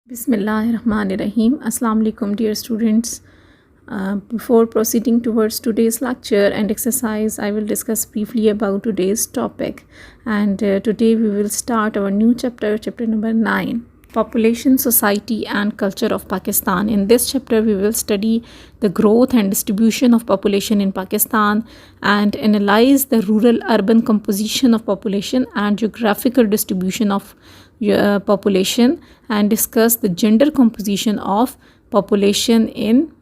Bismillahirrahmanirrahim. Assalamu alaikum, dear students. Before proceeding towards today's lecture and exercise, I will discuss briefly about today's topic. And today we will start our new chapter, chapter number 9, Population, Society and Culture of Pakistan. In this chapter, we will study the growth and distribution of population in Pakistan and analyze the rural-urban composition of population and geographical distribution of population, and discuss the gender composition of population in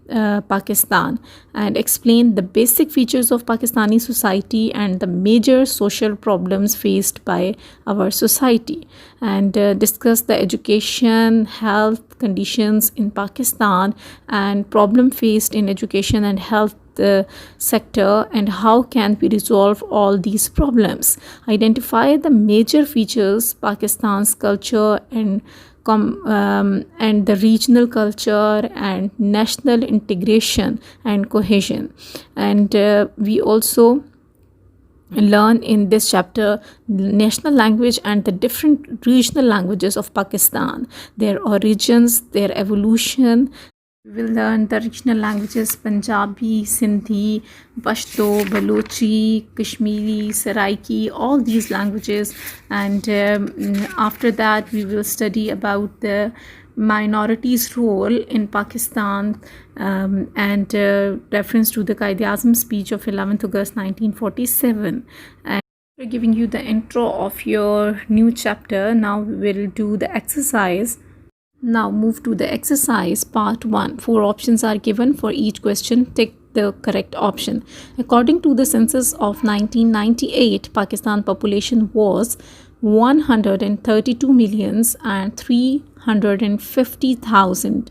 Pakistan, and explain the basic features of Pakistani society and the major social problems faced by our society, and discuss the education, health conditions in Pakistan and problem faced in education and health sector, and how can we resolve all these problems. Identify the major features Pakistan's culture and the regional culture and national integration and cohesion. And we also learn in this chapter national language and the different regional languages of Pakistan, their origins, their evolution. We will learn the regional languages Punjabi, Sindhi, Pashto, Balochi, Kashmiri, Saraiki, all these languages. And after that, we will study about the minorities' role in Pakistan and reference to the Quaid-e-Azam speech of 11th August 1947. And after giving you the intro of your new chapter, now we will do the exercise. Now move to the exercise part 1. 4 options are given. For each question, take the correct option. According to the census of 1998, Pakistan population was 132,350,000.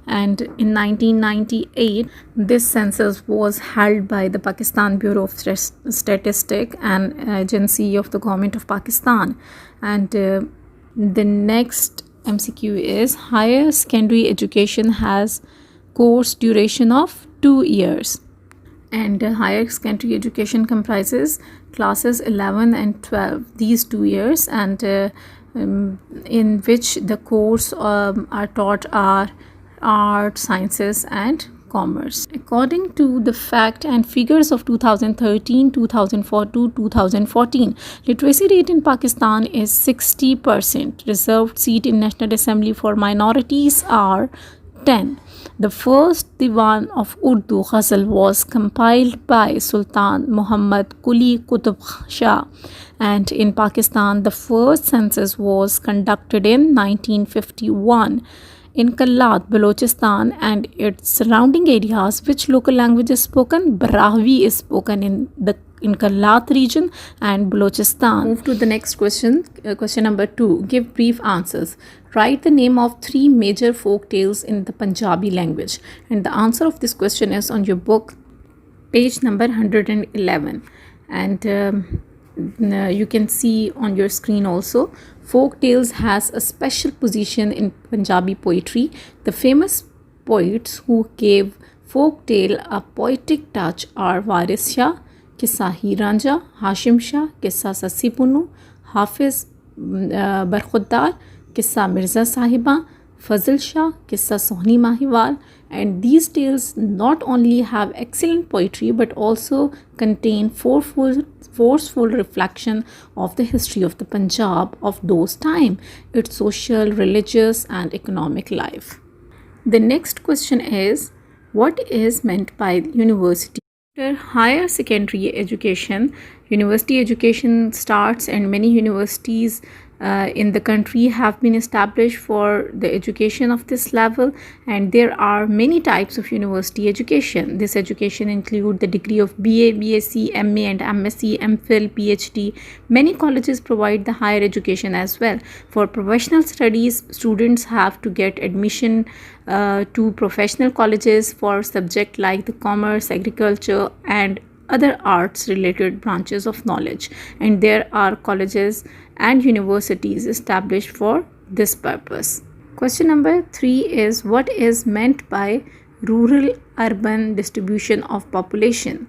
And in 1998, this census was held by the Pakistan Bureau of Statistics, an agency of the government of Pakistan. And the next MCQ is higher secondary education has course duration of 2 years, and higher secondary education comprises classes 11 and 12, these 2 years, and in which the course are taught are art, sciences and commerce. According to the fact and figures of 2013, 2014, literacy rate in Pakistan is 60%. Reserved seat in National Assembly for minorities are 10. The first Diwan of Urdu Ghazal was compiled by Sultan Muhammad Quli Qutb Shah, and in Pakistan the first census was conducted in 1951. In Kalat, Balochistan and its surrounding areas, which local language is spoken? Brahvi is spoken in Kalat region and Balochistan. Move to the next question. Question number 2. Give brief answers. Write the name of 3 major folk tales in the Punjabi language. And the answer of this question is on your book, page number 111. And you can see on your screen also. Folk tales has a special position in Punjabi poetry. The famous poets who gave folk tale a poetic touch are Waris Shah, Qissa Heer Ranjha, Hashim Shah, Qissa Sassi Punnu, Hafiz Barkhuddar, Qissa Mirza Sahiba, Fazl Shah, Qissa Sohni Mahiwal. And these tales not only have excellent poetry but also contain forceful reflection of the history of the Punjab of those time, its social, religious and economic life. The next question is, what is meant by university? After higher secondary education, university education starts, and many universities in the country have been established for the education of this level, and there are many types of university education. This education include the degree of BA, BSc, MA and MSc, MPhil, PhD. Many colleges provide the higher education as well. For professional studies, students have to get admission to professional colleges for subject like the commerce, agriculture and other arts related branches of knowledge, and there are colleges and universities established for this purpose. Question number 3 is, what is meant by rural urban distribution of population?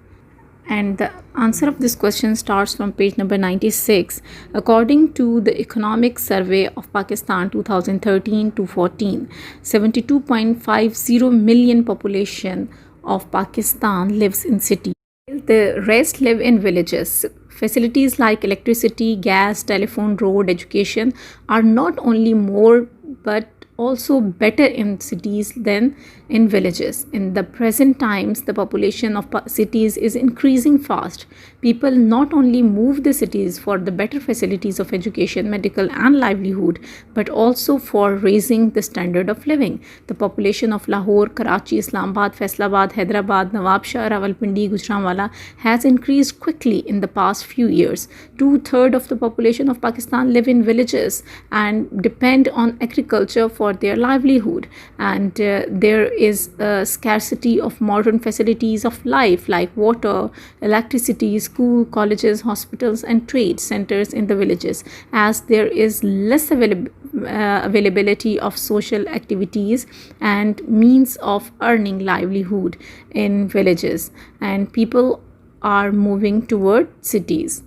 And the answer of this question starts from page number 96. According to the Economic Survey of Pakistan 2013 to 14, 72.50 million population of Pakistan lives in cities. The rest live in villages. Facilities like electricity, gas, telephone, road, education are not only more but also better in cities than in villages. In the present times, the population of cities is increasing fast. People not only move the cities for the better facilities of education, medical, and livelihood, but also for raising the standard of living. The population of Lahore, Karachi, Islamabad, Faisalabad, Hyderabad, Nawabshah, Rawalpindi, Gujranwala has increased quickly in the past few years. Two-thirds of the population of Pakistan live in villages and depend on agriculture for their livelihood, and there is a scarcity of modern facilities of life like water, electricity, school, colleges, hospitals, and trade centers in the villages, as there is less availability of social activities and means of earning livelihood in villages, and people are moving toward cities.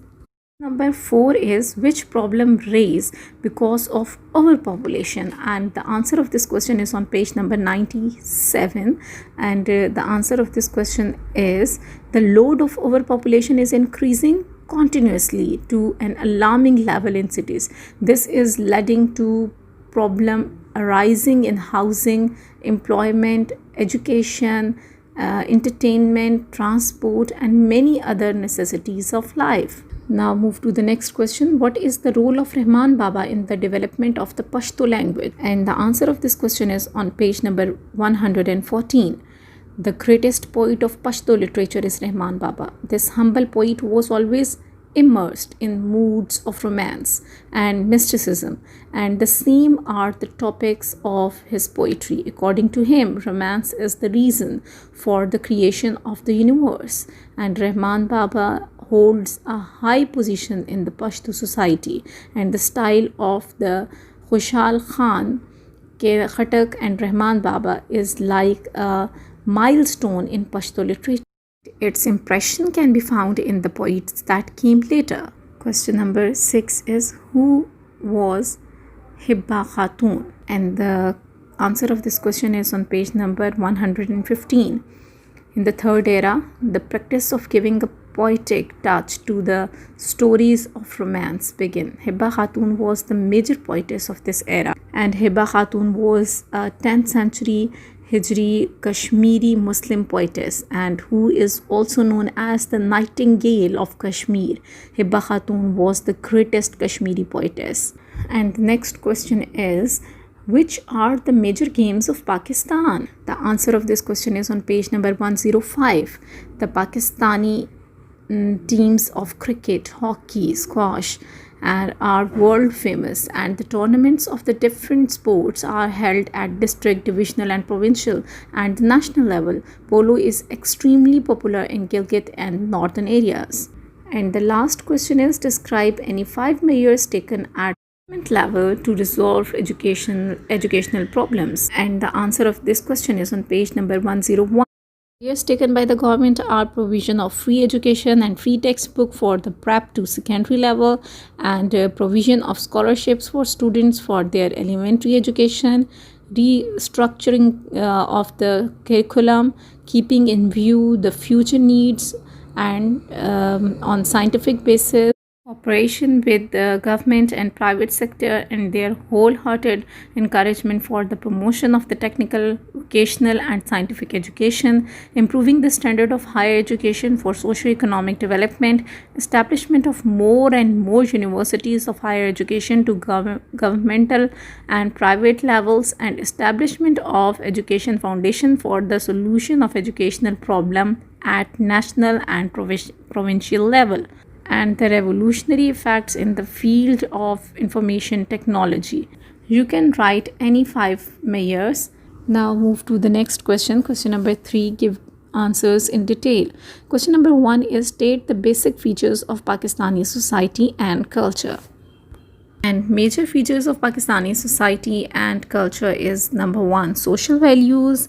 Number 4 is which problem raised because of overpopulation, and the answer of this question is on page number 97, and the answer of this question is the load of overpopulation is increasing continuously to an alarming level in cities. This is leading to problem arising in housing, employment, education, entertainment, transport, and many other necessities of life. Now move to the next question. What is the role of Rahman Baba in the development of the Pashto language? And the answer of this question is on page number 114. The greatest poet of Pashto literature is Rahman Baba. This humble poet was always immersed in moods of romance and mysticism, and the same are the topics of his poetry. According to him, romance is the reason for the creation of the universe, and Rahman Baba holds a high position in the Pashto society, and the style of the Khushal Khan, Khatak, and Rahman Baba is like a milestone in Pashto literature. Its impression can be found in the poets that came later. Question number 6 is who was Hibba Khatun? And the answer of this question is on page number 115. In the third era, the practice of giving a poetic touch to the stories of romance began. Hibba Khatun was the major poetess of this era, and Hibba Khatun was a 10th century Hijri Kashmiri Muslim poetess, and who is also known as the Nightingale of Kashmir. Hibba Khatun was the greatest Kashmiri poetess. And the next question is, which are the major games of Pakistan? The answer of this question is on page number 105. The Pakistani teams of cricket, hockey, squash are world famous, and the tournaments of the different sports are held at district, divisional, and provincial and national level. Polo is extremely popular in Gilgit and northern areas. And the last question is, describe any 5 measures taken at level to resolve educational problems. And the answer of this question is on page number 101. Measures taken by the government are provision of free education and free textbook for the prep to secondary level, and provision of scholarships for students for their elementary education, restructuring of the curriculum, keeping in view the future needs, and on scientific basis, cooperation with the government and private sector, and their wholehearted encouragement for the promotion of the technical, vocational, and scientific education, improving the standard of higher education for socio-economic development, establishment of more and more universities of higher education to governmental and private levels, and establishment of education foundation for the solution of educational problem at national and provincial level, and the revolutionary effects in the field of information technology. You can write any 5 measures. Now move to the next question. Question number 3, give answers in detail. Question number 1 is, state the basic features of Pakistani society and culture. And major features of Pakistani society and culture is, number 1, social values,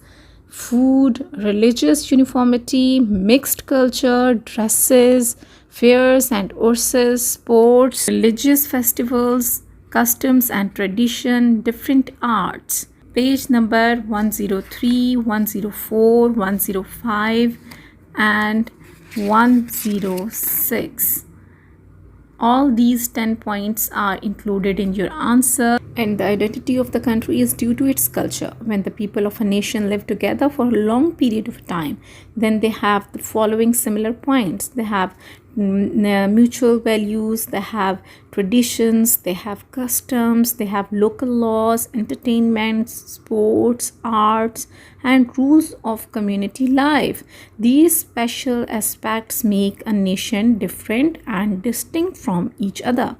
food, religious uniformity, mixed culture, dresses, fairs and urses, sports, religious festivals, customs and tradition, different arts. Page number 103, 104, 105, and 106. All these 10 points are included in your answer. And the identity of the country is due to its culture. When the people of a nation live together for a long period of time, then they have the following similar points. They have mutual values, they have traditions, they have customs, they have local laws, entertainment, sports, arts, and rules of community life. These special aspects make a nation different and distinct from each other.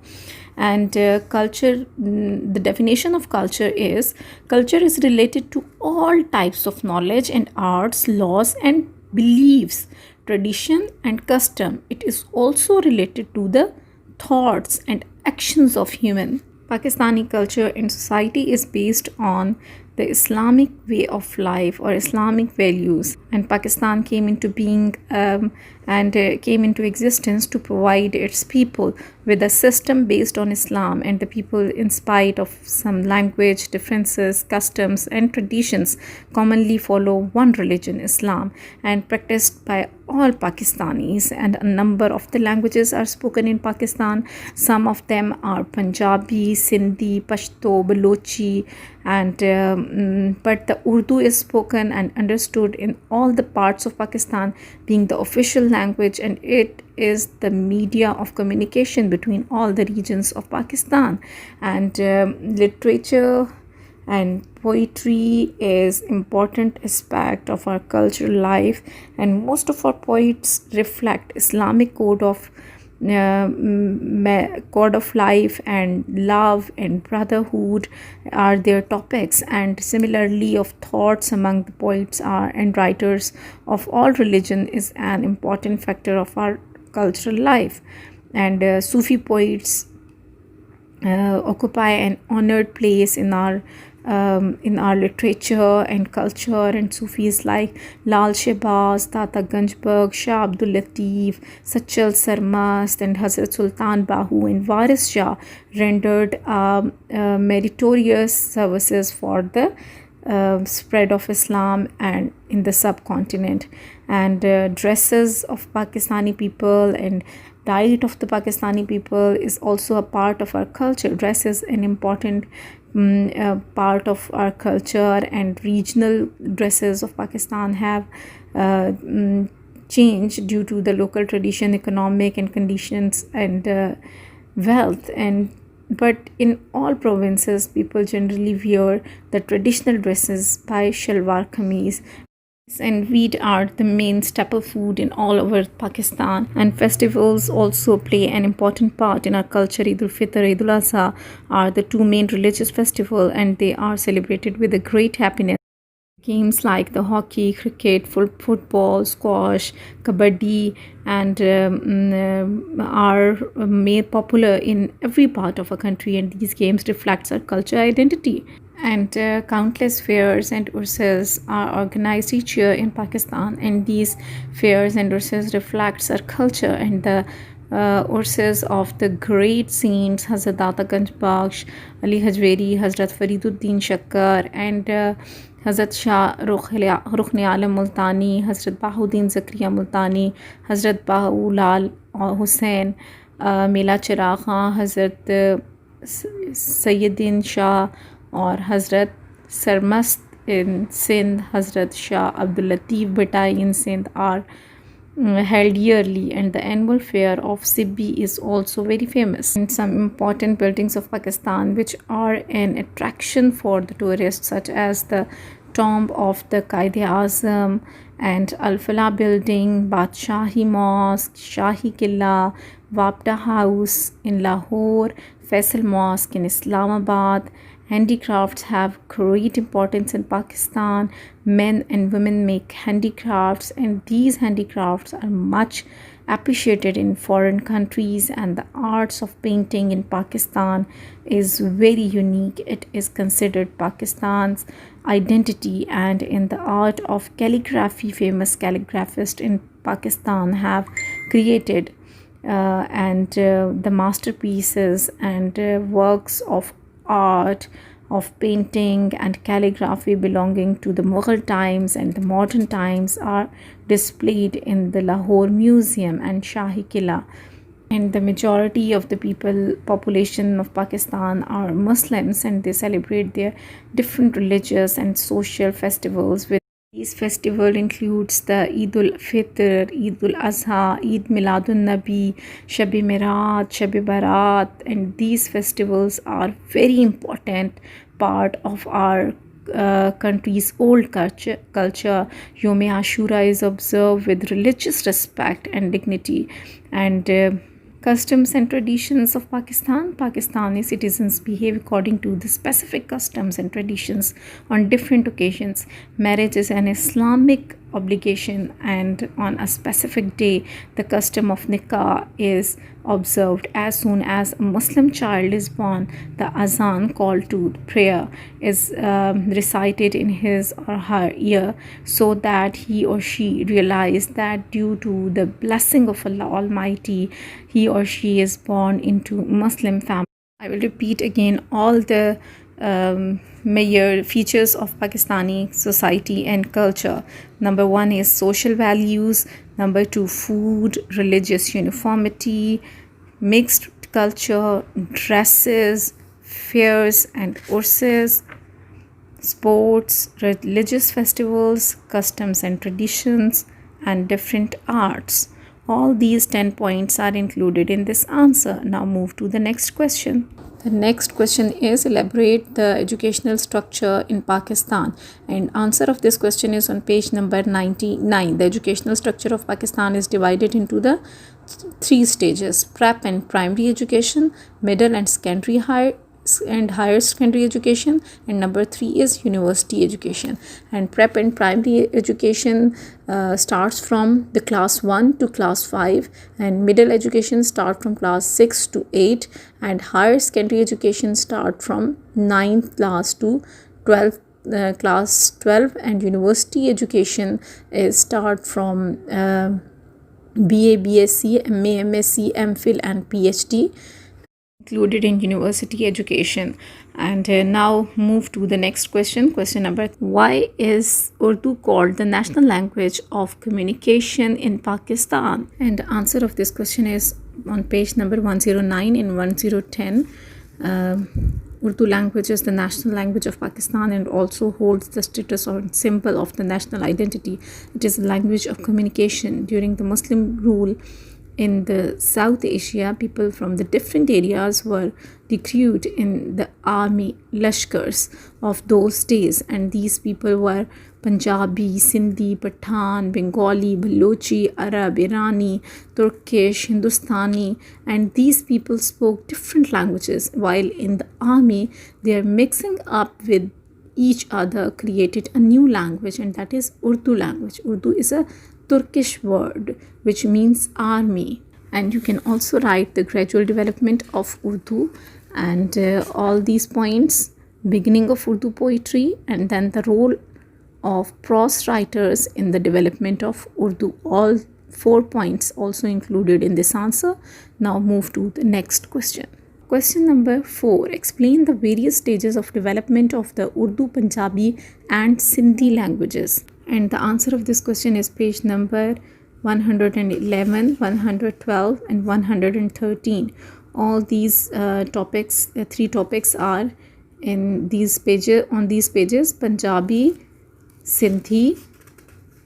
And culture, the definition of culture is related to all types of knowledge and arts, laws and beliefs, tradition and custom. It is also related to the thoughts and actions of human. Pakistani culture and society is based on the Islamic way of life or Islamic values, and Pakistan came into being and came into existence to provide its people with a system based on Islam, and the people, in spite of some language differences, customs and traditions, commonly follow one religion, Islam, and practiced by all Pakistanis. And a number of the languages are spoken in Pakistan. Some of them are Punjabi, Sindhi, Pashto, Balochi, and but the Urdu is spoken and understood in all the parts of Pakistan, being the official language, and it is the media of communication between all the regions of Pakistan. And literature and poetry is important aspect of our cultural life, and most of our poets reflect Islamic code of life, and love and brotherhood are their topics. And similarly of thoughts among the poets are and writers of all religion is an important factor of our cultural life. And Sufi poets occupy an honored place in our literature and culture, and Sufis like Lal Shehbaz, Tata Ganjberg, Shah Abdul Latif, Sachal Sarmast, and Hazrat Sultan Bahu and Waris Shah rendered meritorious services for the spread of Islam and in the subcontinent. And dresses of Pakistani people and diet of the Pakistani people is also a part of our culture. Dress is an important part of our culture, and regional dresses of Pakistan have changed due to the local tradition, economic and conditions, and wealth. And but in all provinces, people generally wear the traditional dresses by shalwar kameez, and wheat are the main staple food in all over Pakistan. And festivals also play an important part in our culture. Eid al-Fitr, Eid al-Adha are the two main religious festivals, and they are celebrated with a great happiness. Games like the hockey, cricket, football, squash, kabaddi, and are made popular in every part of our country, and these games reflects our culture identity. And countless fairs and urses are organized each year in Pakistan, and these fairs and urses reflects our culture. And the urses of the great saints Hazrat Data Ganj Baksh, Ali Hajweri, Hazrat Fariduddin Shakkar, and Hazrat Shah Rukhni Alam Multani, Hazrat Bahuddin Zakriya Multani, Hazrat Bahulal Hussain, Mela Chiragh Khan, Hazrat Sayyidin Shah, or Hazrat Sarmast in Sindh, Hazrat Shah Abdul Latif Bhatai in Sindh are held yearly. And the annual fair of Sibbi is also very famous. And some important buildings of Pakistan which are an attraction for the tourists, such as the tomb of the Qaid-e-Azam and Al-Falah building, Badshahi Mosque, Shahi Qilla, Wapda House in Lahore, Faisal Mosque in Islamabad. Handicrafts have great importance in Pakistan. Men and women make handicrafts, and these handicrafts are much appreciated in foreign countries, and the arts of painting in Pakistan is very unique. It is considered Pakistan's identity, and in the art of calligraphy, famous calligraphists in Pakistan have created and the masterpieces and works of art of painting and calligraphy belonging to the Mughal times and the modern times are displayed in the Lahore Museum and Shahi Killa. And the majority of the population of Pakistan are Muslims, and they celebrate their different religious and social festivals. With these festival includes the Eid ul-Fitr, Eid ul-Azha, Eid Miladun-Nabi, Shab-e Mirat, Shab-e Barat, and these festivals are very important part of our country's old culture. Yom Ashura is observed with religious respect and dignity, and customs and traditions of Pakistan. Pakistani citizens behave according to the specific customs and traditions on different occasions. Marriage is an Islamic obligation, and on a specific day, the custom of nikah is observed. As soon as a Muslim child is born, the azan, call to prayer, is recited in his or her ear, so that he or she realize that due to the blessing of Allah Almighty, he or she is born into Muslim family. I will repeat again all the major features of Pakistani society and culture. Number one is social values. Number two, food, religious uniformity, mixed culture, dresses, fairs and urses, sports, religious festivals, customs and traditions, and different arts. All these 10 points are included in this answer. Now move to the next question. The next question is elaborate the educational structure in Pakistan, and answer of this question is on page number 99. The educational structure of Pakistan is divided into the three stages: prep and primary education, middle and secondary higher secondary education, and number 3 is university education. And prep and primary education starts from the class 1 to class 5, and middle education start from class 6 to 8, and higher secondary education start from 9th class to 12th class 12, and university education is start from BA, BSc, MA, MSc, MPhil and PhD included in university education. And now move to the next question. Question number: why is Urdu called the national language of communication in Pakistan? And the answer of this question is on page number 109 and 1010. Urdu language is the national language of Pakistan and also holds the status or symbol of the national identity. It is a language of communication. During the Muslim rule in the South Asia, people from the different areas were recruited in the army lashkars of those days, and these people were Punjabi, Sindhi, Pathan, Bengali, Balochi, Arab, Irani, Turkish, Hindustani, and these people spoke different languages. While in the army, they are mixing up with each other, created a new language, and that is Urdu language. Urdu is a Turkish word which means army, and you can also write the gradual development of Urdu and all these points: beginning of Urdu poetry, and then the role of prose writers in the development of Urdu. All 4 points also included in this answer. Now move to the next question. Question number 4. Explain the various stages of development of the Urdu, Punjabi and Sindhi languages. And the answer of this question is page number 111, 112 and 113. All these topics, 3 topics are in these pages, on these pages: Punjabi, Sindhi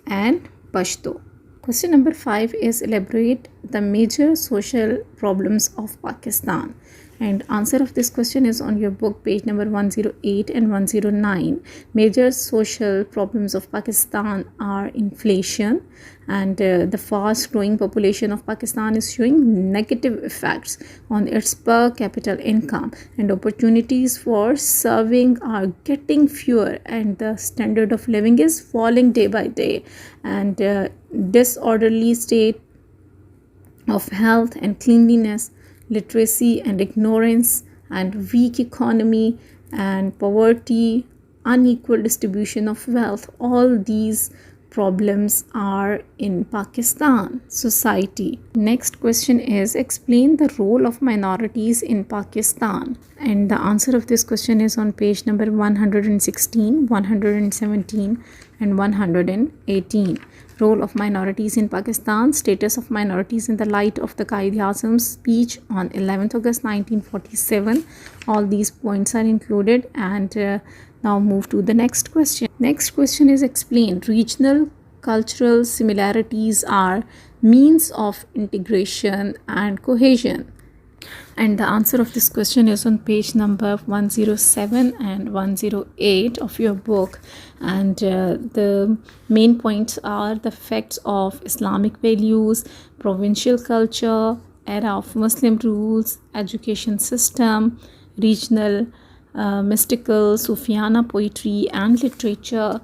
and Pashto. Question number 5 is elaborate the major social problems of Pakistan. And answer of this question is on your book, page number 108 and 109. Major social problems of Pakistan are inflation, and the fast growing population of Pakistan is showing negative effects on its per capita income, and opportunities for serving are getting fewer, and the standard of living is falling day by day, and disorderly state of health and cleanliness, literacy and ignorance, and weak economy and poverty, unequal distribution of wealth. All these problems are in Pakistan society. Next question is, explain the role of minorities in Pakistan. And the answer of this question is on page number 116, 117, and 118. Role of minorities in Pakistan, status of minorities in the light of the Quaid-e-Azam's speech on 11th August 1947. All these points are included, and now move to the next question. Next question is, explain regional cultural similarities are means of integration and cohesion. And the answer of this question is on page number 107 and 108 of your book. And the main points are the effects of Islamic values, provincial culture, era of Muslim rules, education system, regional mystical Sufiana poetry and literature,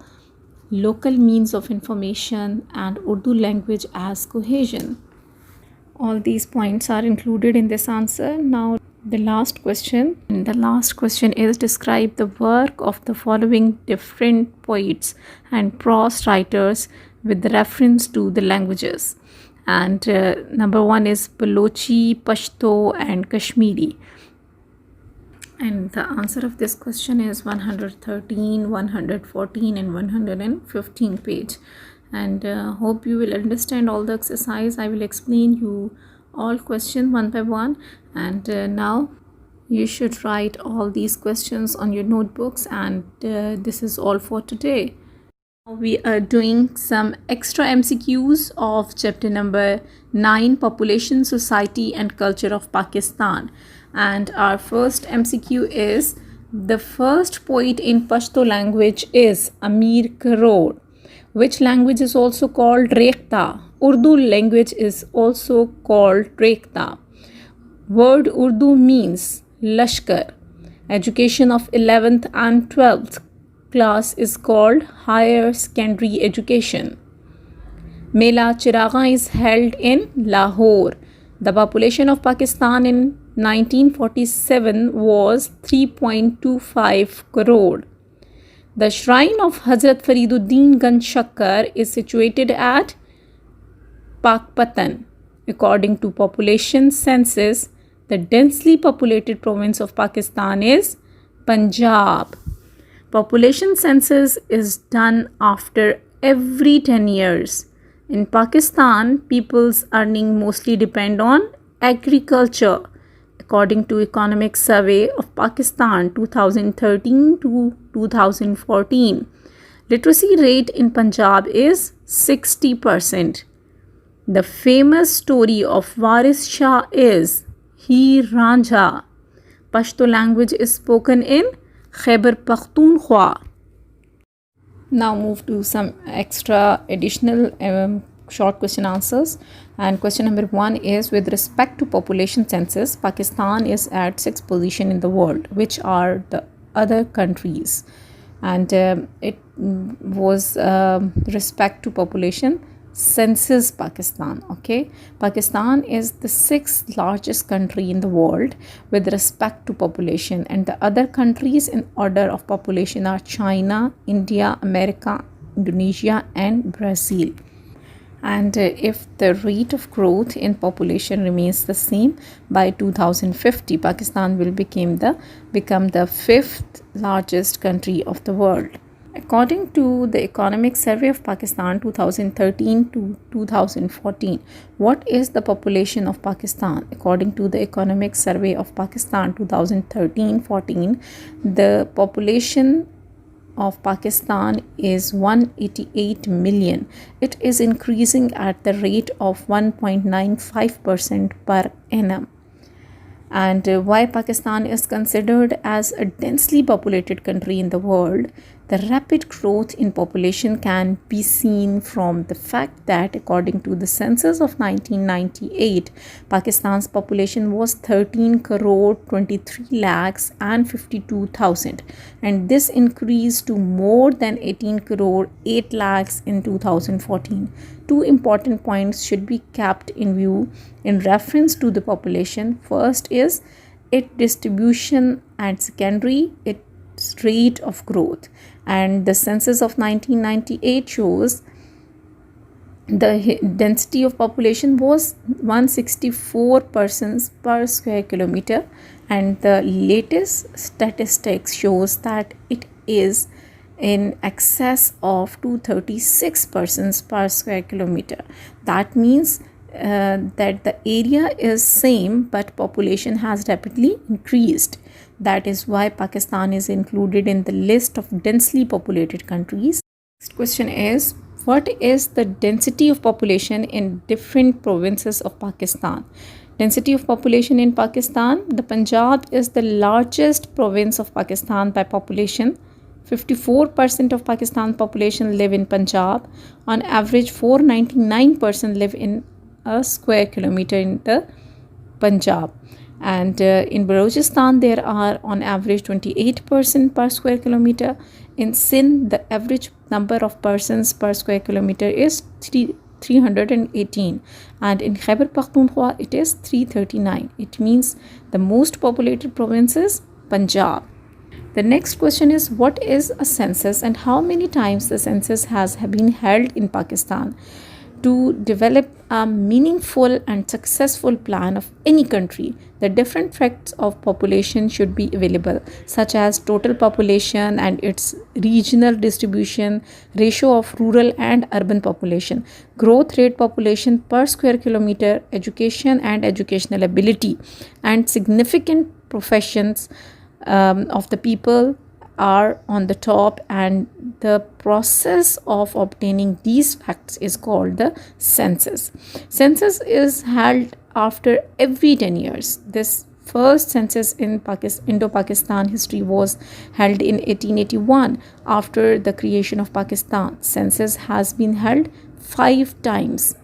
local means of information, and Urdu language as cohesion. All these points are included in this answer. Now the last question. And the last question is, describe the work of the following different poets and prose writers with reference to the languages. And number one is Balochi, Pashto, and Kashmiri. And the answer of this question is 113, 114, and 115 page. And hope you will understand all the exercise. I will explain you all questions one by one. And now you should write all these questions on your notebooks. And this is all for today. We are doing some extra MCQs of chapter number 9, Population, Society and Culture of Pakistan. And our first MCQ is, the first poet in Pashto language is Amir Karoor. Which language is also called Rekhta? Urdu language is also called Rekhta. Word Urdu means Lashkar. Education of 11th and 12th class is called higher secondary education. Mela Chiraga is held in Lahore. The population of Pakistan in 1947 was 3.25 crore. The shrine of Hazrat Fariduddin Ganj Shakkar is situated at Pakpatan. According to population census, the densely populated province of Pakistan is Punjab. Population census is done after every 10 years. In Pakistan, people's earning mostly depend on agriculture. According to Economic Survey of Pakistan 2013 to 2014, literacy rate in Punjab is 60%. The famous story of Waris Shah is Heer Ranjha. Pashto language is spoken in Khyber Pakhtunkhwa. Now move to some extra additional short question answers. And question number 1 is, with respect to population census, Pakistan is at 6th position in the world. Which are the other countries? And it was respect to population census Pakistan. Okay, Pakistan is the 6th largest country in the world with respect to population, and the other countries in order of population are China, India, America, Indonesia, and Brazil. And if the rate of growth in population remains the same, by 2050 Pakistan will become the 5th largest country of the world. According to the Economic Survey of Pakistan 2013 to 2014, what is the population of Pakistan? According to the Economic Survey of Pakistan 2013-14, the population of Pakistan is 188 million. It is increasing at the rate of 1.95% per annum. And why Pakistan is considered as a densely populated country in the world? The rapid growth in population can be seen from the fact that according to the census of 1998, Pakistan's population was 13 crore 23 lakhs and 52,000, and this increased to more than 18 crore 8 lakhs in 2014. Two important points should be kept in view in reference to the population. First is its distribution, and secondary its rate of growth. And the census of 1998 shows the density of population was 164 persons per square kilometer, and the latest statistics shows that it is in excess of 236 persons per square kilometer. That means that the area is same but population has rapidly increased. That is why Pakistan is included in the list of densely populated countries. Next question is, what is the density of population in different provinces of Pakistan? Density of population in Pakistan, the Punjab is the largest province of Pakistan by population. 54% of Pakistan population live in Punjab. On average, 499% live in a square kilometer in the Punjab. And in Balochistan, there are on average 28% per square kilometer. In Sindh, the average number of persons per square kilometer is 318, and in Khyber Pakhtunkhwa it is 339. It means the most populated province is Punjab. The next question is, what is a census and how many times the census has been held in Pakistan? To develop a meaningful and successful plan of any country, the different facts of population should be available, such as total population and its regional distribution, ratio of rural and urban population, growth rate, population per square kilometer, education and educational ability, and significant professions of the people are on the top, and the process of obtaining these facts is called the census. Census is held after every 10 years. This first census in Indo-Pakistan history was held in 1881 after the creation of Pakistan. Census has been held 5 times.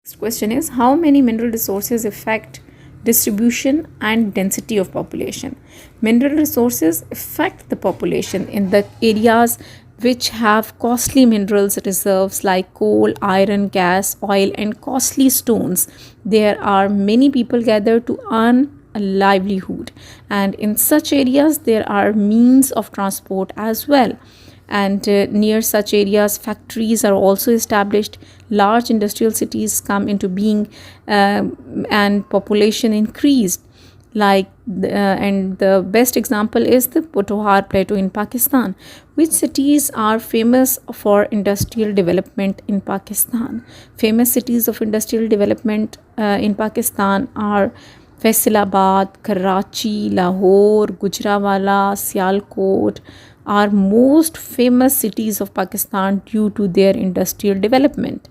Next question is, how many mineral resources affect distribution and density of population? Mineral resources affect the population in the areas which have costly minerals reserves like coal, iron, gas, oil, and costly stones. There are many people gathered to earn a livelihood, and in such areas there are means of transport as well. And near such areas, factories are also established, large industrial cities come into being, and population increased. And the best example is the Pothohar Plateau in Pakistan. Which cities are famous for industrial development in Pakistan? Famous cities of industrial development in Pakistan are Faisalabad, Karachi, Lahore, Gujranwala, Sialkot are most famous cities of Pakistan due to their industrial development.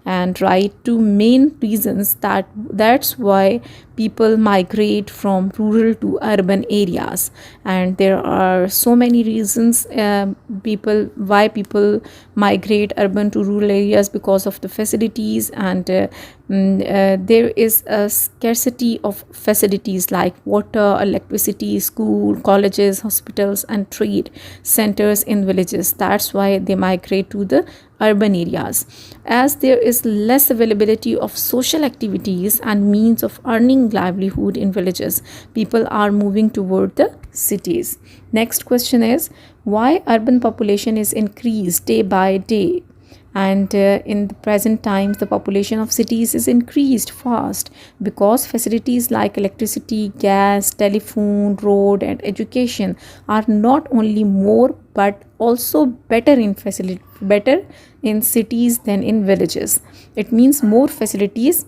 And right to main reasons that's why people migrate from rural to urban areas, and there are so many reasons why people migrate urban to rural areas, because of the facilities, and there is a scarcity of facilities like water, electricity, school, colleges, hospitals, and trade centers in villages. That's why they migrate to the urban areas. As there is less availability of social activities and means of earning livelihood in villages, people are moving toward the cities. Next question is, why urban population is increased day by day? And in the present times, the population of cities is increased fast because facilities like electricity, gas, telephone, road, and education are not only more but also better in cities than in villages. It means more facilities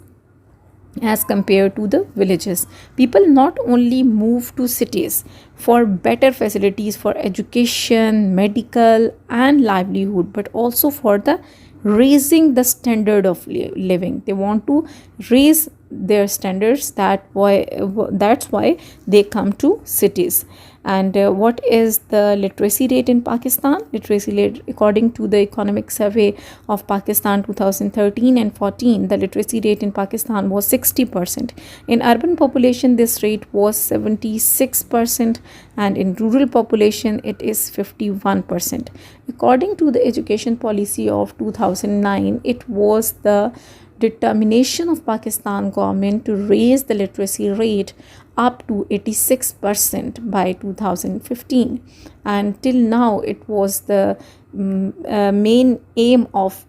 as compared to the villages. People not only move to cities for better facilities for education, medical, and livelihood, but also for the raising the standard of living. They want to raise their standards. That's why they come to cities. And what is the literacy rate in Pakistan? Literacy rate, according to the Economic Survey of Pakistan 2013 and 14, the literacy rate in Pakistan was 60%. In urban population, this rate was 76%, and in rural population, it is 51%. According to the education policy of 2009, it was the determination of Pakistan government to raise the literacy rate up to 86% by 2015, and till now it was the main aim of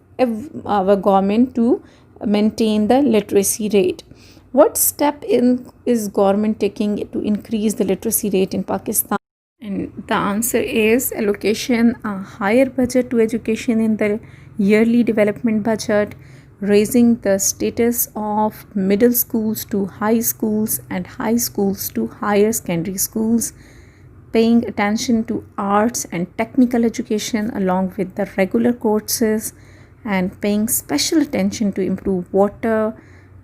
our government to maintain the literacy rate. What step is government taking to increase the literacy rate in Pakistan? And the answer is allocation a higher budget to education in the yearly development budget, raising the status of middle schools to high schools and high schools to higher secondary schools, paying attention to arts and technical education along with the regular courses, and paying special attention to improve water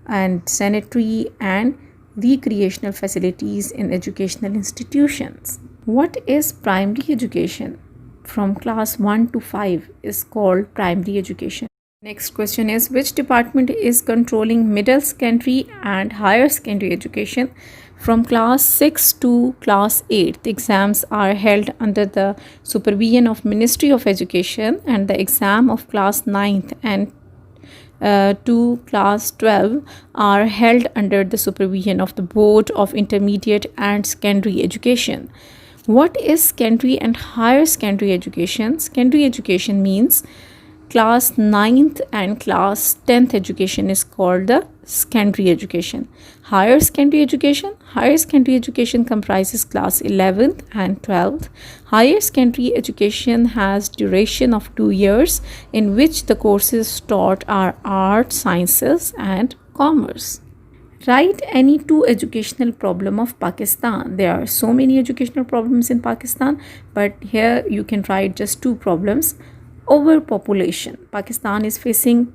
and sanitary and recreational facilities in educational institutions. What is primary education? From class 1 to 5 is called primary education. Next question is, which department is controlling middle secondary and higher secondary education? From class 6 to class 8, the exams are held under the supervision of Ministry of Education, and the exam of class 9th and to class 12 are held under the supervision of the Board of Intermediate and Secondary Education. What is secondary and higher secondary education? Secondary education means class 9th and class 10th education is called the secondary education. Higher secondary education comprises class 11th and 12th. Higher secondary education has duration of 2 years, in which the courses taught are art, sciences and commerce. Write any two educational problem of Pakistan. There are so many educational problems in Pakistan, but here you can write just two problems. Overpopulation. Pakistan is facing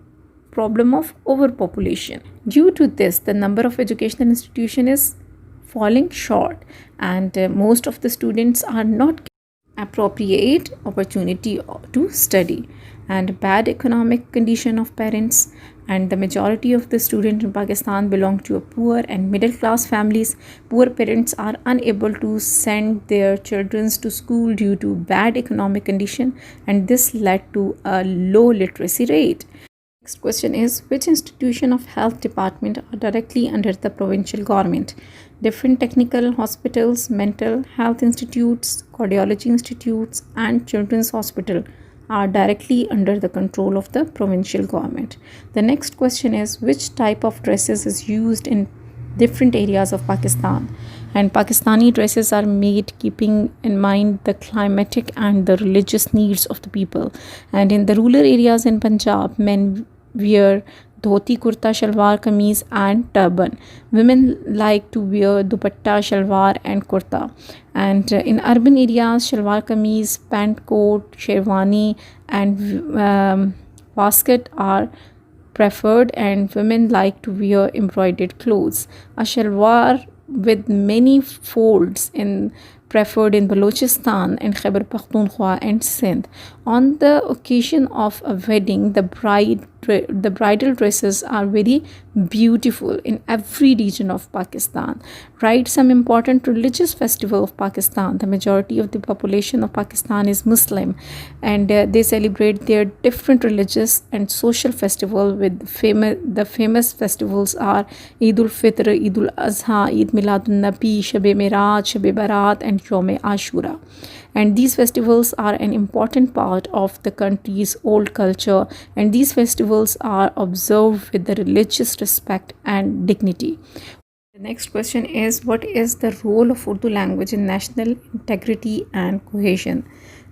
problem of overpopulation. Due to this, the number of educational institutions is falling short, and most of the students are not appropriate opportunity to study, and bad economic condition of parents, and the majority of the students in Pakistan belong to a poor and middle class families. Poor parents are unable to send their children to school due to bad economic condition, and this led to a low literacy rate. Next question is, which institution of health department are directly under the provincial government? Different technical hospitals, mental health institutes, cardiology institutes and children's hospital are directly under the control of the provincial government. The next question is, which type of dresses is used in different areas of Pakistan? And Pakistani dresses are made keeping in mind the climatic and the religious needs of the people. And in the rural areas in Punjab, men wear dhoti, kurta, shalwar, kameez and turban. Women like to wear dupatta, shalwar and kurta. And in urban areas, shalwar, kameez, pant, coat, sherwani and basket are preferred, and women like to wear embroidered clothes. A shalwar with many folds in preferred in Balochistan and Khyber Pakhtunkhwa and Sindh. On the occasion of a wedding, the bridal dresses are very beautiful in every region of Pakistan. Write some important religious festival of Pakistan. The majority of the population of Pakistan is Muslim, and they celebrate their different religious and social festival with the famous festivals are Eid ul-Fitr, Eid ul-Azha, Eid Miladun Nabi, Shab-e Miraj, Shab-e Barat and Yom Ashura. And these festivals are an important part of the country's old culture, and these festivals are observed with the religious respect and dignity. The next question is, what is the role of Urdu language in national integrity and cohesion?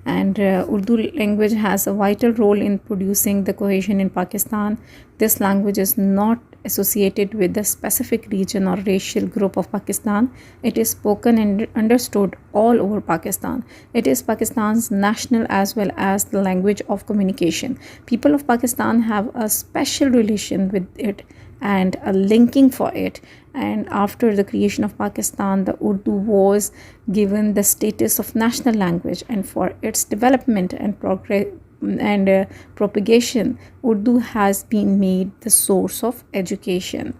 And Urdu language has a vital role in producing the cohesion in Pakistan. This language is not associated with the specific region or racial group of Pakistan. It is spoken and understood all over Pakistan. It is Pakistan's national as well as the language of communication. People of Pakistan have a special relation with it, and a linking for it. And after the creation of Pakistan, the Urdu was given the status of national language, and for its development and progress and propagation, Urdu has been made the source of education.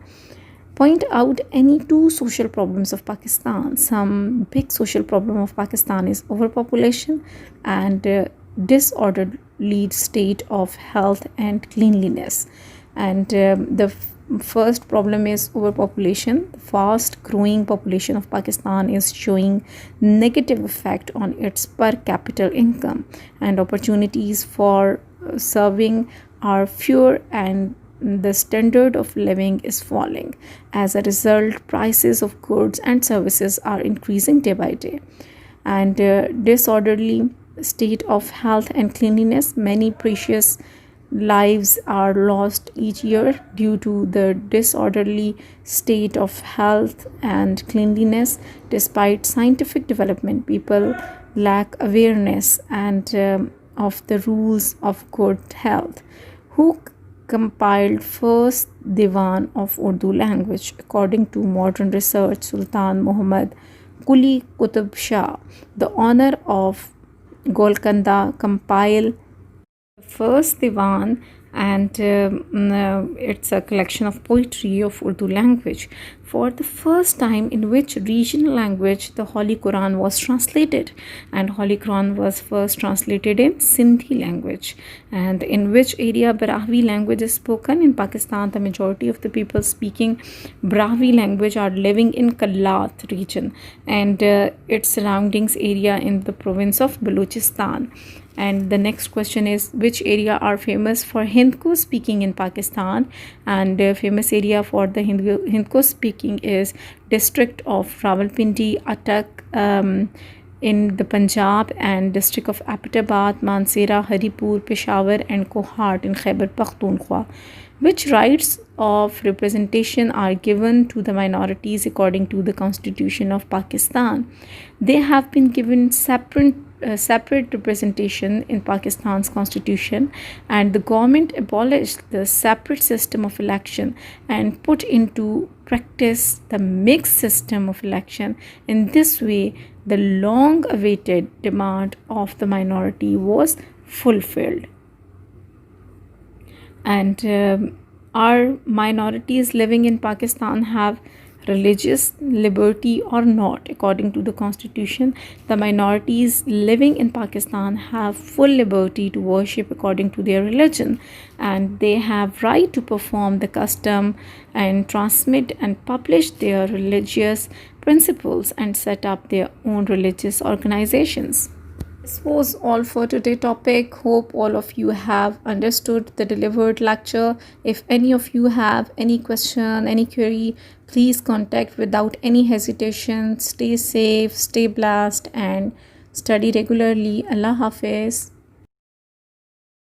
Point out any two social problems of Pakistan. Some big social problem of Pakistan is overpopulation and disorderly state of health and cleanliness. And the first problem is overpopulation. The fast growing population of Pakistan is showing negative effect on its per capita income, and opportunities for serving are fewer, and the standard of living is falling. As a result, prices of goods and services are increasing day by day. And disorderly state of health and cleanliness, many precious lives are lost each year due to the disorderly state of health and cleanliness. Despite scientific development, people lack awareness and of the rules of good health. Who compiled first Diwan of Urdu language? According to modern research, Sultan Muhammad Quli Qutb Shah, the owner of Golconda, compiled first Diwan, and it's a collection of poetry of Urdu language, for the first time in which regional language the Holy Quran was translated. And Holy Quran was first translated in Sindhi language. And in which area Brahvi language is spoken? In Pakistan, the majority of the people speaking Brahvi language are living in Kalat region and its surroundings area in the province of Balochistan. And the next question is, which area are famous for Hindko speaking in Pakistan? And famous area for the Hindko speaking is district of Rawalpindi, Attak in the Punjab, and district of Abbottabad, Mansehra, Haripur, Peshawar and Kohat in Khyber Pakhtunkhwa. Which rights of representation are given to the minorities according to the Constitution of Pakistan? They have been given separate representation in Pakistan's constitution, and the government abolished the separate system of election and put into practice the mixed system of election. In this way, the long awaited demand of the minority was fulfilled. And are minorities living in Pakistan have religious liberty or not? According to the constitution, the minorities living in Pakistan have full liberty to worship according to their religion, and they have right to perform the custom and transmit and publish their religious principles and set up their own religious organizations. This was all for today's topic. Hope all of you have understood the delivered lecture. If any of you have any question, any query, please contact without any hesitation. Stay safe, stay blessed, and study regularly. Allah Hafiz.